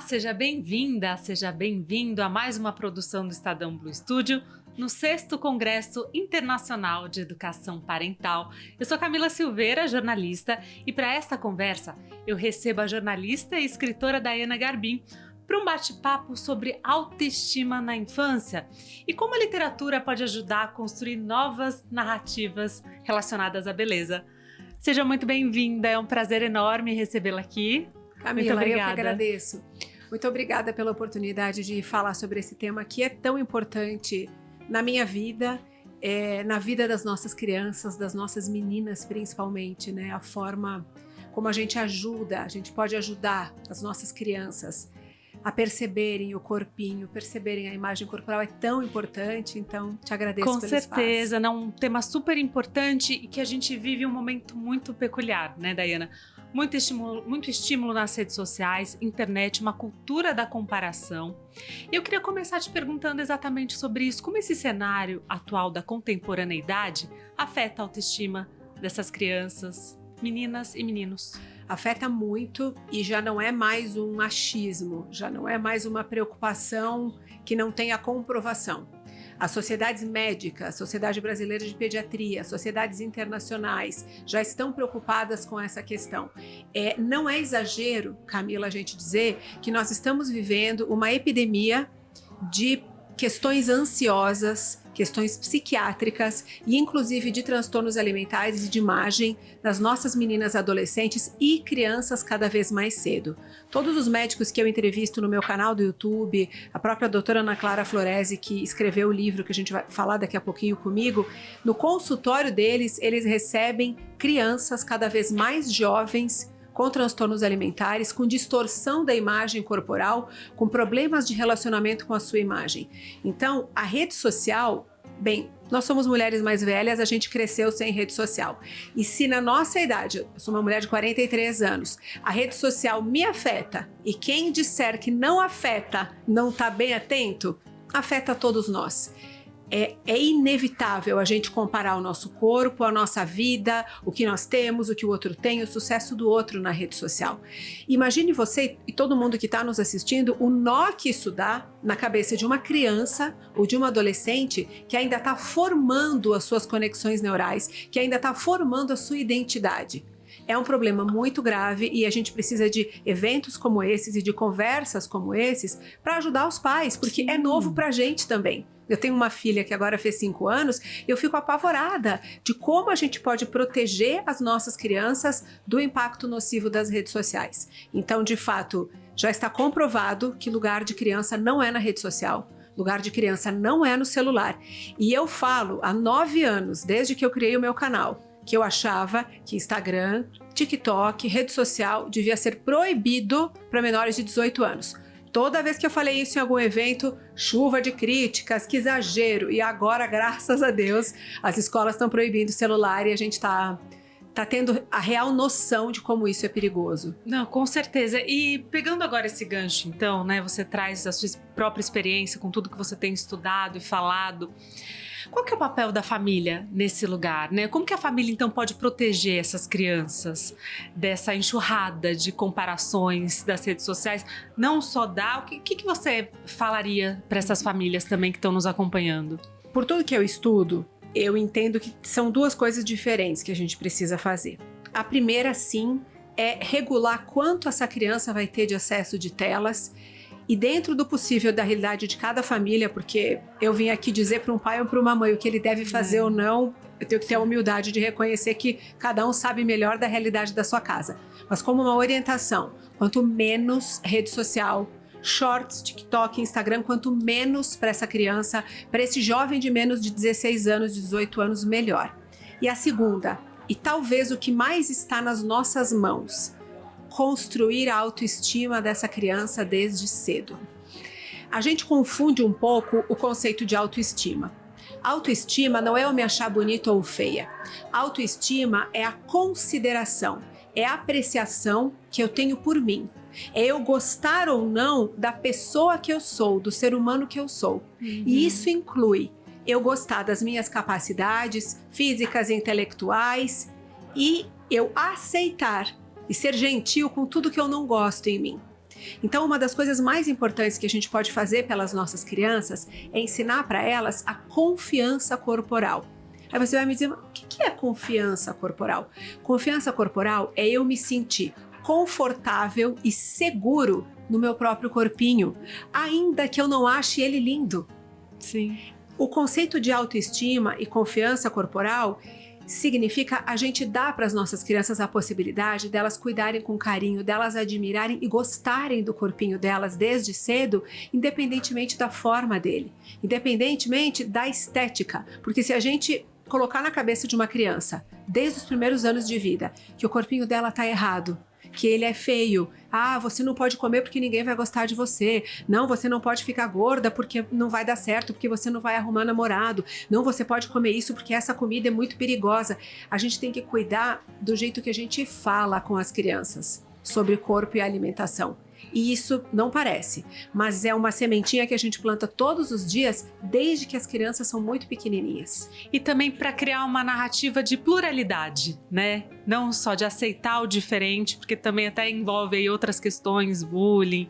seja bem-vinda, seja bem-vindo a mais uma produção do Estadão Blue Studio, no 6º Congresso Internacional de Educação Parental. Eu sou Camila Silveira, jornalista, e para esta conversa eu recebo a jornalista e escritora Daiana Garbim para um bate-papo sobre autoestima na infância e como a literatura pode ajudar a construir novas narrativas relacionadas à beleza. Seja muito bem-vinda, é um prazer enorme recebê-la aqui. Camila, eu que agradeço. Muito obrigada pela oportunidade de falar sobre esse tema que é tão importante na minha vida, na vida das nossas crianças, das nossas meninas principalmente, né? A forma como a gente pode ajudar as nossas crianças a perceberem o corpinho, perceberem a imagem corporal é tão importante, então te agradeço pelo espaço. Com certeza, é um tema super importante e que a gente vive um momento muito peculiar, né, Daiana? Muito estímulo nas redes sociais, internet, uma cultura da comparação. E eu queria começar te perguntando exatamente sobre isso, como esse cenário atual da contemporaneidade afeta a autoestima dessas crianças, meninas e meninos. Afeta muito e já não é mais um achismo, já não é mais uma preocupação que não tenha comprovação. As sociedades médicas, a Sociedade Brasileira de Pediatria, sociedades internacionais já estão preocupadas com essa questão. Não é exagero, Camila, a gente dizer que nós estamos vivendo uma epidemia de questões ansiosas, questões psiquiátricas e inclusive de transtornos alimentares e de imagem nas nossas meninas adolescentes e crianças cada vez mais cedo. Todos os médicos que eu entrevisto no meu canal do YouTube, a própria doutora Ana Clara Floresi, que escreveu o livro que a gente vai falar daqui a pouquinho comigo, no consultório deles, eles recebem crianças cada vez mais jovens com transtornos alimentares, com distorção da imagem corporal, com problemas de relacionamento com a sua imagem. Então, a rede social, bem, nós somos mulheres mais velhas, a gente cresceu sem rede social. E se na nossa idade, eu sou uma mulher de 43 anos, a rede social me afeta, e quem disser que não afeta, não está bem atento, afeta todos nós. É inevitável a gente comparar o nosso corpo, a nossa vida, o que nós temos, o que o outro tem, o sucesso do outro na rede social. Imagine você e todo mundo que está nos assistindo o nó que isso dá na cabeça de uma criança ou de uma adolescente que ainda está formando as suas conexões neurais, que ainda está formando a sua identidade. É um problema muito grave e a gente precisa de eventos como esses e de conversas como esses para ajudar os pais, porque é novo para a gente também. Eu tenho uma filha que agora fez 5 anos e eu fico apavorada de como a gente pode proteger as nossas crianças do impacto nocivo das redes sociais. Então, de fato, já está comprovado que lugar de criança não é na rede social. Lugar de criança não é no celular. E eu falo há 9 anos, desde que eu criei o meu canal, que eu achava que Instagram, TikTok, rede social devia ser proibido para menores de 18 anos. Toda vez que eu falei isso em algum evento, chuva de críticas, que exagero. E agora, graças a Deus, as escolas estão proibindo o celular e a gente está tendo a real noção de como isso é perigoso. Não, com certeza. E pegando agora esse gancho, então, né, você traz a sua própria experiência com tudo que você tem estudado e falado. Qual que é o papel da família nesse lugar, né? Como que a família, então, pode proteger essas crianças dessa enxurrada de comparações das redes sociais? Não só o que você falaria para essas famílias também que estão nos acompanhando? Por tudo que eu estudo, eu entendo que são 2 coisas diferentes que a gente precisa fazer. A primeira, sim, é regular quanto essa criança vai ter de acesso de telas e dentro do possível da realidade de cada família, porque eu vim aqui dizer para um pai ou para uma mãe o que ele deve fazer ou não, eu tenho que ter a humildade de reconhecer que cada um sabe melhor da realidade da sua casa. Mas como uma orientação, quanto menos rede social, shorts, TikTok, Instagram, quanto menos para essa criança, para esse jovem de menos de 16 anos, 18 anos, melhor. E a segunda, e talvez o que mais está nas nossas mãos, construir a autoestima dessa criança desde cedo. A gente confunde um pouco o conceito de autoestima. Autoestima não é eu me achar bonita ou feia. Autoestima é a consideração, é a apreciação que eu tenho por mim. É eu gostar ou não da pessoa que eu sou, do ser humano que eu sou. E isso inclui eu gostar das minhas capacidades físicas e intelectuais e eu aceitar e ser gentil com tudo que eu não gosto em mim. Então, uma das coisas mais importantes que a gente pode fazer pelas nossas crianças é ensinar para elas a confiança corporal. Aí você vai me dizer, o que é confiança corporal? Confiança corporal é eu me sentir confortável e seguro no meu próprio corpinho, ainda que eu não ache ele lindo. Sim. O conceito de autoestima e confiança corporal significa a gente dar para as nossas crianças a possibilidade delas cuidarem com carinho, delas admirarem e gostarem do corpinho delas desde cedo, independentemente da forma dele, independentemente da estética. Porque se a gente colocar na cabeça de uma criança, desde os primeiros anos de vida, que o corpinho dela tá errado, que ele é feio, você não pode comer porque ninguém vai gostar de você, não, você não pode ficar gorda porque não vai dar certo, porque você não vai arrumar namorado, não, você pode comer isso porque essa comida é muito perigosa. A gente tem que cuidar do jeito que a gente fala com as crianças sobre corpo e alimentação. E isso não parece, mas é uma sementinha que a gente planta todos os dias, desde que as crianças são muito pequenininhas. E também para criar uma narrativa de pluralidade, né? Não só de aceitar o diferente, porque também até envolve aí outras questões, bullying,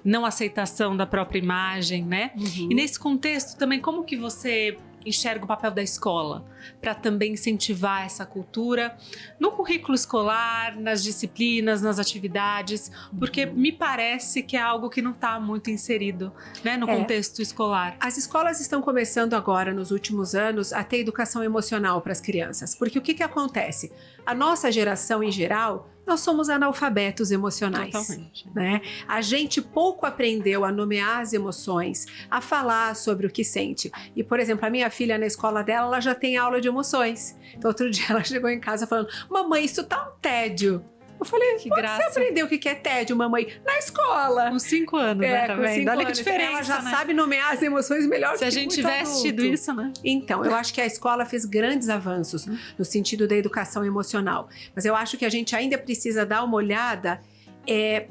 não aceitação da própria imagem, né? E nesse contexto também, como que você enxerga o papel da escola para também incentivar essa cultura no currículo escolar, nas disciplinas, nas atividades, porque me parece que é algo que não está muito inserido, né, no contexto escolar. As escolas estão começando agora, nos últimos anos, a ter educação emocional para as crianças, porque o que acontece? A nossa geração em geral, nós somos analfabetos emocionais. Totalmente. Né? A gente pouco aprendeu a nomear as emoções, a falar sobre o que sente. E, por exemplo, a minha filha na escola dela, ela já tem aula de emoções. Então, outro dia ela chegou em casa falando, mamãe, isso tá um tédio. Eu falei, que graça. Você aprendeu o que é tédio, mamãe? Na escola. Com 5 anos, né? Tá vendo? Olha que diferença, ela já né? sabe nomear as emoções melhor Se que a gente tivesse tido isso, né? Então, eu acho que a escola fez grandes avanços no sentido da educação emocional. Mas eu acho que a gente ainda precisa dar uma olhada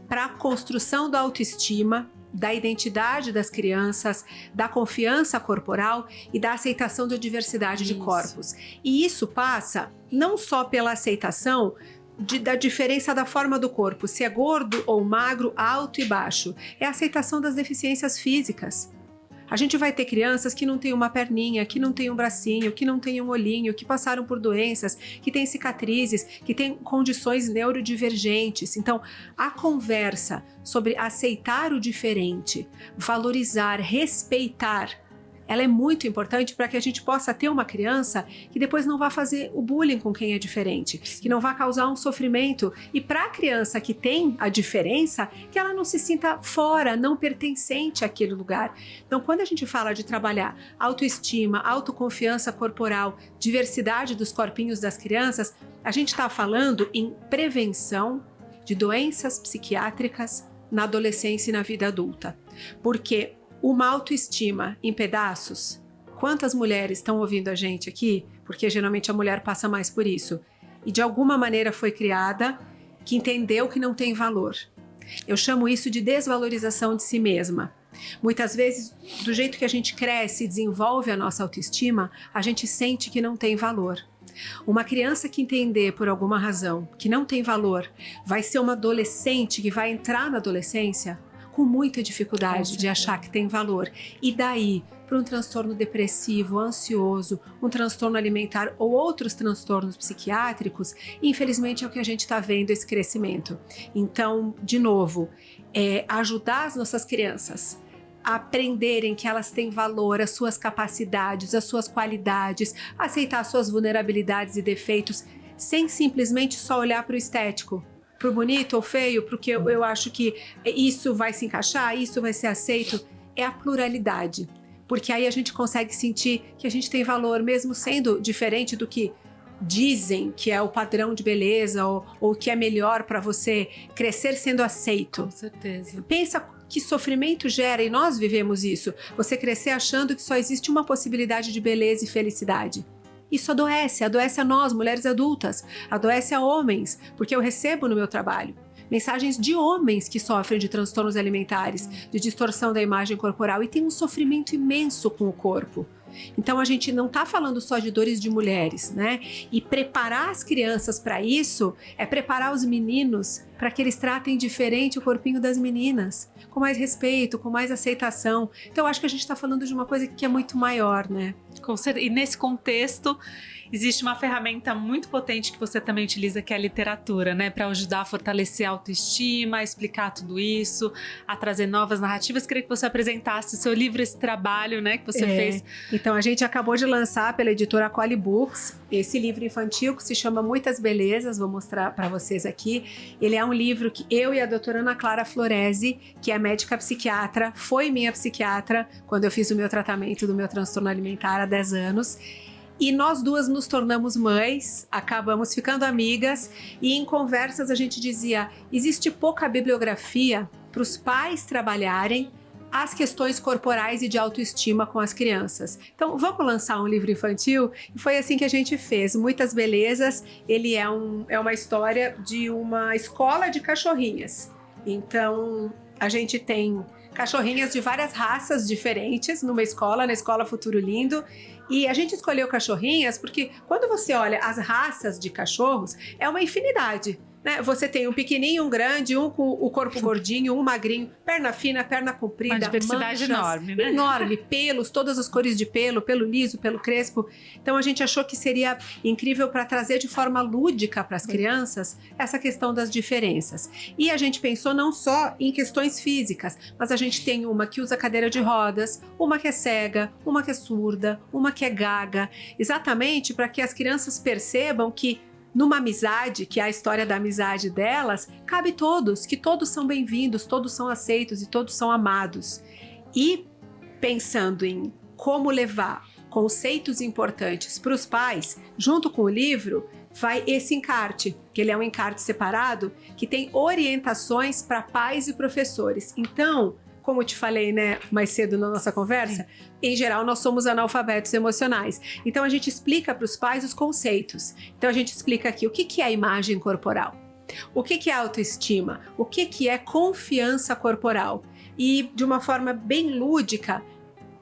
para a construção da autoestima, da identidade das crianças, da confiança corporal e da aceitação da diversidade de corpos. E isso passa não só pela aceitação da diferença da forma do corpo, se é gordo ou magro, alto e baixo. É a aceitação das deficiências físicas. A gente vai ter crianças que não têm uma perninha, que não têm um bracinho, que não têm um olhinho, que passaram por doenças, que têm cicatrizes, que têm condições neurodivergentes. Então, a conversa sobre aceitar o diferente, valorizar, respeitar, ela é muito importante para que a gente possa ter uma criança que depois não vá fazer o bullying com quem é diferente, que não vá causar um sofrimento. E para a criança que tem a diferença, que ela não se sinta fora, não pertencente àquele lugar. Então, quando a gente fala de trabalhar autoestima, autoconfiança corporal, diversidade dos corpinhos das crianças, a gente está falando em prevenção de doenças psiquiátricas na adolescência e na vida adulta. Porque uma autoestima em pedaços, quantas mulheres estão ouvindo a gente aqui? Porque geralmente a mulher passa mais por isso. E de alguma maneira foi criada que entendeu que não tem valor. Eu chamo isso de desvalorização de si mesma. Muitas vezes, do jeito que a gente cresce e desenvolve a nossa autoestima, a gente sente que não tem valor. Uma criança que entender por alguma razão que não tem valor, vai ser uma adolescente que vai entrar na adolescência com muita dificuldade de achar que tem valor. E daí, para um transtorno depressivo, ansioso, um transtorno alimentar ou outros transtornos psiquiátricos, infelizmente é o que a gente está vendo, esse crescimento. Então, de novo, ajudar as nossas crianças a aprenderem que elas têm valor, as suas capacidades, as suas qualidades, aceitar suas vulnerabilidades e defeitos, sem simplesmente só olhar para o estético, para o bonito ou feio, porque eu acho que isso vai se encaixar, isso vai ser aceito. É a pluralidade, porque aí a gente consegue sentir que a gente tem valor, mesmo sendo diferente do que dizem que é o padrão de beleza ou que é melhor para você crescer sendo aceito. Com certeza. Pensa que sofrimento gera, e nós vivemos isso, você crescer achando que só existe uma possibilidade de beleza e felicidade. Isso adoece a nós, mulheres adultas, adoece a homens, porque eu recebo no meu trabalho mensagens de homens que sofrem de transtornos alimentares, de distorção da imagem corporal e tem um sofrimento imenso com o corpo. Então a gente não está falando só de dores de mulheres, né? E preparar as crianças para isso é preparar os meninos para que eles tratem diferente o corpinho das meninas, com mais respeito, com mais aceitação. Então eu acho que a gente está falando de uma coisa que é muito maior, né? E nesse contexto, existe uma ferramenta muito potente que você também utiliza, que é a literatura, né? Para ajudar a fortalecer a autoestima, a explicar tudo isso, a trazer novas narrativas. Queria que você apresentasse o seu livro, esse trabalho, né, que você fez. Então, a gente acabou de lançar pela editora Collie Books esse livro infantil que se chama Muitas Belezas. Vou mostrar para vocês aqui. Ele é um livro que eu e a doutora Ana Clara Floresi, que é médica psiquiatra, foi minha psiquiatra quando eu fiz o meu tratamento do meu transtorno alimentar há 10 anos. E nós duas nos tornamos mães, acabamos ficando amigas e em conversas a gente dizia, existe pouca bibliografia para os pais trabalharem as questões corporais e de autoestima com as crianças. Então vamos lançar um livro infantil? E foi assim que a gente fez, Muitas Belezas. Ele é uma história de uma escola de cachorrinhas. Então a gente tem cachorrinhas de várias raças diferentes numa escola, na Escola Futuro Lindo. E a gente escolheu cachorrinhas porque quando você olha as raças de cachorros, é uma infinidade, né? Você tem um pequenininho, um grande, um com o corpo gordinho, um magrinho, perna fina, perna comprida, uma diversidade manchas, enorme, né? Enorme, pelos, todas as cores de pelo liso, pelo crespo. Então a gente achou que seria incrível para trazer de forma lúdica para as crianças essa questão das diferenças. E a gente pensou não só em questões físicas, mas a gente tem uma que usa cadeira de rodas, uma que é cega, uma que é surda, uma que é gaga, exatamente para que as crianças percebam que numa amizade, que é a história da amizade delas, cabe todos, que todos são bem-vindos, todos são aceitos e todos são amados. E pensando em como levar conceitos importantes para os pais, junto com o livro, vai esse encarte, que ele é um encarte separado, que tem orientações para pais e professores. Então, como eu te falei, né, mais cedo na nossa conversa, em geral nós somos analfabetos emocionais. Então a gente explica para os pais os conceitos. Então a gente explica aqui o que é a imagem corporal, o que é autoestima, o que é confiança corporal. E de uma forma bem lúdica,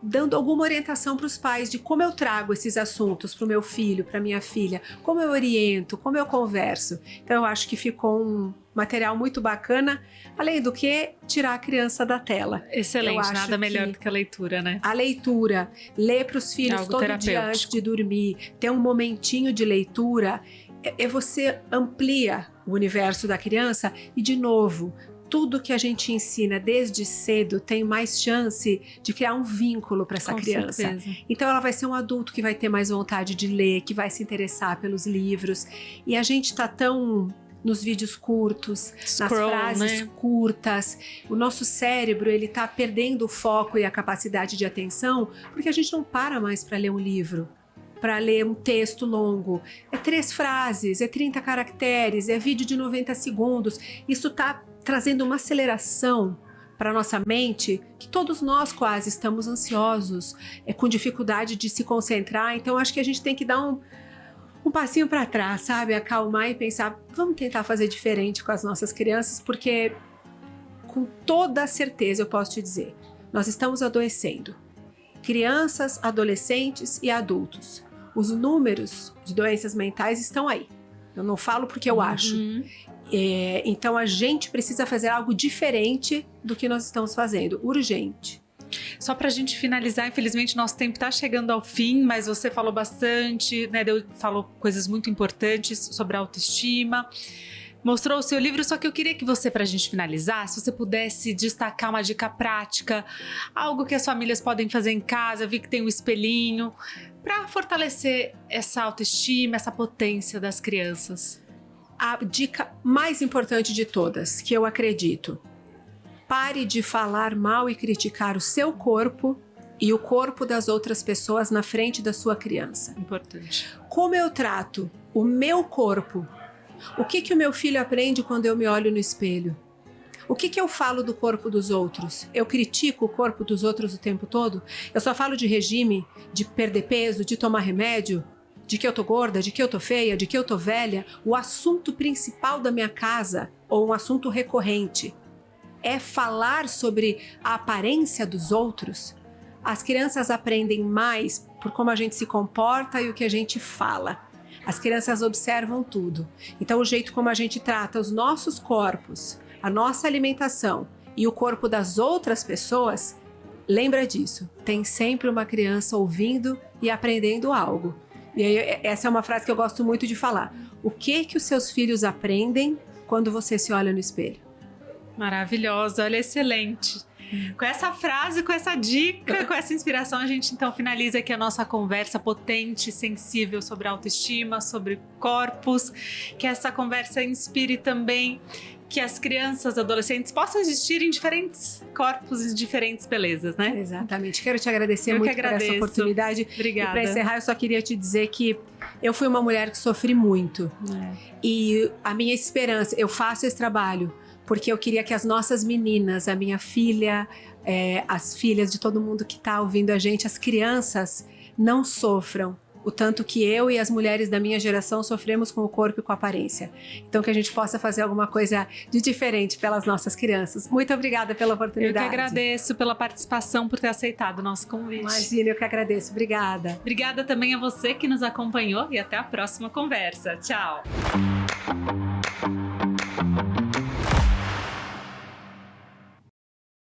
dando alguma orientação para os pais de como eu trago esses assuntos para o meu filho, para minha filha, como eu oriento, como eu converso. Então eu acho que ficou um material muito bacana, além do que tirar a criança da tela. Excelente, nada melhor do que a leitura, né? A leitura, ler para os filhos algo todo dia antes de dormir, ter um momentinho de leitura, você amplia o universo da criança e, de novo, tudo que a gente ensina desde cedo tem mais chance de criar um vínculo para essa criança. Certeza. Então ela vai ser um adulto que vai ter mais vontade de ler, que vai se interessar pelos livros. E a gente tá tão nos vídeos curtos, nas frases, né, curtas. O nosso cérebro, ele tá perdendo o foco e a capacidade de atenção porque a gente não para mais para ler um livro, para ler um texto longo. É 3 frases, é 30 caracteres, é vídeo de 90 segundos. Isso tá trazendo uma aceleração para nossa mente, que todos nós quase estamos ansiosos, com dificuldade de se concentrar. Então acho que a gente tem que dar um passinho para trás, sabe? Acalmar e pensar, vamos tentar fazer diferente com as nossas crianças, porque com toda certeza eu posso te dizer, nós estamos adoecendo. Crianças, adolescentes e adultos. Os números de doenças mentais estão aí. Eu não falo porque eu acho. Então a gente precisa fazer algo diferente do que nós estamos fazendo, urgente. Só para a gente finalizar, infelizmente nosso tempo está chegando ao fim, mas você falou bastante, né? Falou coisas muito importantes sobre a autoestima, mostrou o seu livro, só que eu queria que você, para a gente finalizar, se você pudesse destacar uma dica prática, algo que as famílias podem fazer em casa. Eu vi que tem um espelhinho, para fortalecer essa autoestima, essa potência das crianças. A dica mais importante de todas, que eu acredito: pare de falar mal e criticar o seu corpo e o corpo das outras pessoas na frente da sua criança. Importante. Como eu trato o meu corpo? O que o meu filho aprende quando eu me olho no espelho? O que eu falo do corpo dos outros? Eu critico o corpo dos outros o tempo todo? Eu só falo de regime, de perder peso, de tomar remédio? De que eu tô gorda, de que eu tô feia, de que eu tô velha? O assunto principal da minha casa, ou um assunto recorrente, é falar sobre a aparência dos outros? As crianças aprendem mais por como a gente se comporta e o que a gente fala. As crianças observam tudo. Então, o jeito como a gente trata os nossos corpos, a nossa alimentação e o corpo das outras pessoas, lembra disso. Tem sempre uma criança ouvindo e aprendendo algo. E aí, essa é uma frase que eu gosto muito de falar. O que os seus filhos aprendem quando você se olha no espelho? Maravilhosa, olha, excelente. Com essa frase, com essa dica, com essa inspiração, a gente então finaliza aqui a nossa conversa potente, sensível sobre autoestima, sobre corpos, que essa conversa inspire também que as crianças, adolescentes possam existir em diferentes corpos e diferentes belezas, né? Exatamente. Quero te agradecer muito por essa oportunidade. Obrigada. E para encerrar, eu só queria te dizer que eu fui uma mulher que sofri muito. E a minha esperança, eu faço esse trabalho porque eu queria que as nossas meninas, a minha filha, as filhas de todo mundo que está ouvindo a gente, as crianças, não sofram o tanto que eu e as mulheres da minha geração sofremos com o corpo e com a aparência. Então, que a gente possa fazer alguma coisa de diferente pelas nossas crianças. Muito obrigada pela oportunidade. Eu que agradeço pela participação, por ter aceitado o nosso convite. Imagina, eu que agradeço. Obrigada. Obrigada também a você que nos acompanhou e até a próxima conversa. Tchau!